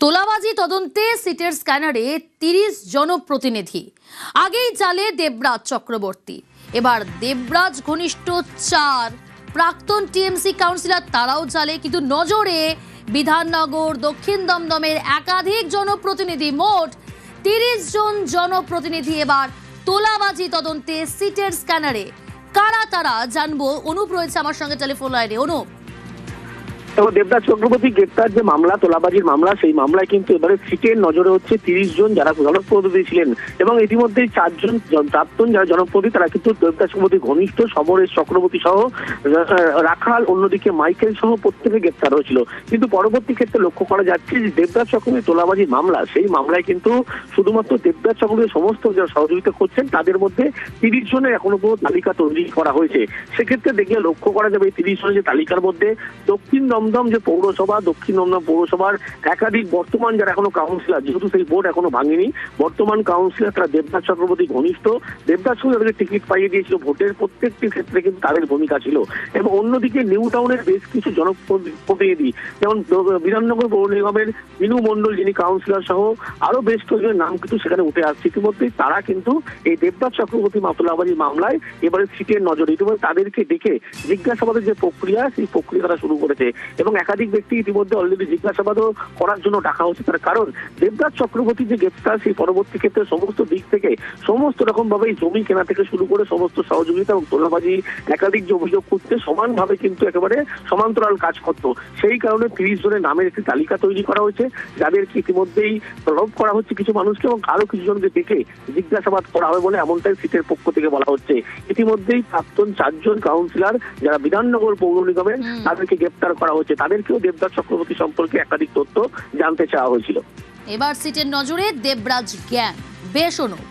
তোলাবাজি তদন্তে সিটের স্ক্যানারে ৩০ জনপ্রতিনিধি। আগেই জালে দেবরাজ চক্রবর্তী, এবার দেবরাজ ঘনিষ্ঠ ৪ প্রাক্তন টিএমসি কাউন্সিলর, তারাও জালে। কিন্তু নজরে বিধাননগর, দক্ষিণ দমদমের একাধিক জনপ্রতিনিধি, মোট ৩০ জন জনপ্রতিনিধি এবার তোলাবাজি তদন্তে সিটের স্ক্যানারে। কারা তারা জানবো। অনুপ রয়েছে আমার সঙ্গে টেলিফোন লাইনে। অনুপ, দেবরাজ চক্রবর্তী গ্রেপ্তার যে মামলা, তোলাবাজির মামলা, সেই মামলায় কিন্তু এবারে সিটের নজরে হচ্ছে ৩০ জন যারা জনপ্রতিনিধি ছিলেন এবং ইতিমধ্যেই ৪ জন প্রাক্তন যারা জনপ্রতিনিধি, তারা কিন্তু দেবরাজ চক্রবর্তী ঘনিষ্ঠ। সমরেশ চক্রবর্তী সহ রাখাল, অন্যদিকে মাইকেল সহ প্রত্যেকে গ্রেপ্তার হয়েছিল। কিন্তু পরবর্তী ক্ষেত্রে লক্ষ্য করা যাচ্ছে যে দেবরাজ চক্রবর্তী তোলাবাজির মামলা, সেই মামলায় কিন্তু শুধুমাত্র দেবরাজ চক্রবর্তী সমস্ত যারা সহযোগিতা করছেন তাদের মধ্যে ৩০ জনের এখনো কোনো তালিকা তৈরি করা হয়েছে। সেক্ষেত্রে দেখলে লক্ষ্য করা যাবে এই ৩০ জনের যে তালিকার মধ্যে দক্ষিণ দমদম যে পৌরসভা, দক্ষিণ দমদম পৌরসভার একাধিক বর্তমান যারা এখনো কাউন্সিলর, যেহেতু সেই বোর্ড এখনো ভাঙেনি, বর্তমান কাউন্সিলর তারা দেবরাজ চক্রবর্তী ঘনিষ্ঠ। দেবরাজ চক্রবর্তী টিকিট পাইয়ে দিয়েছিল ভোটের প্রত্যেকটি ক্ষেত্রে, কিন্তু তাদের ভূমিকা ছিল। এবং অন্যদিকে নিউ টাউনের বেশ কিছু জনপ্রতিনিধি, যেমন বিধাননগর পৌর নিগমের মিনু মন্ডল যিনি কাউন্সিলর সহ আরো বেশ কয়েকজনের নাম কিন্তু সেখানে উঠে আসছে। ইতিমধ্যেই তারা কিন্তু এই দেবরাজ চক্রবর্তী তোলাবাজির মামলায় এবারে সিটের নজরে, ইতিমধ্যে তাদেরকে ডেকে জিজ্ঞাসাবাদের যে প্রক্রিয়া, সেই প্রক্রিয়া তারা শুরু করেছে এবং একাধিক ব্যক্তি ইতিমধ্যে অলরেডি জিজ্ঞাসাবাদও করার জন্য ডাকা হচ্ছে। তার কারণ দেবরাজ চক্রবর্তী যে গ্রেপ্তার, সেই পরবর্তী ক্ষেত্রে সমস্ত দিক থেকে সমস্ত রকম ভাবে জমি কেনা থেকে শুরু করে সমস্ত সহযোগিতা এবং তোলাবাজি একাধিক যে অভিযোগ করতে সমানভাবে কিন্তু একেবারে সমান্তরাল কাজ করতো। সেই কারণে ৩০ জনের নামের একটি তালিকা তৈরি করা হয়েছে, যাদেরকে ইতিমধ্যেই তলব করা হচ্ছে কিছু মানুষকে, এবং আরো কিছু জনকে ডেকে জিজ্ঞাসাবাদ করা হবে বলে এমনটাই সিটের পক্ষ থেকে বলা হচ্ছে। ইতিমধ্যেই প্রাক্তন ৪ জন কাউন্সিলর যারা বিধাননগর পৌর নিগমের, তাদেরকে গ্রেপ্তার করা হচ্ছে। তাদেরকেও দেবরাজ চক্রবর্তী সম্পর্কে একাধিক তথ্য জানতে চাওয়া হয়েছিল। এবার সিটের নজরে দেবরাজ গ্যাং। বেশ অনুপ।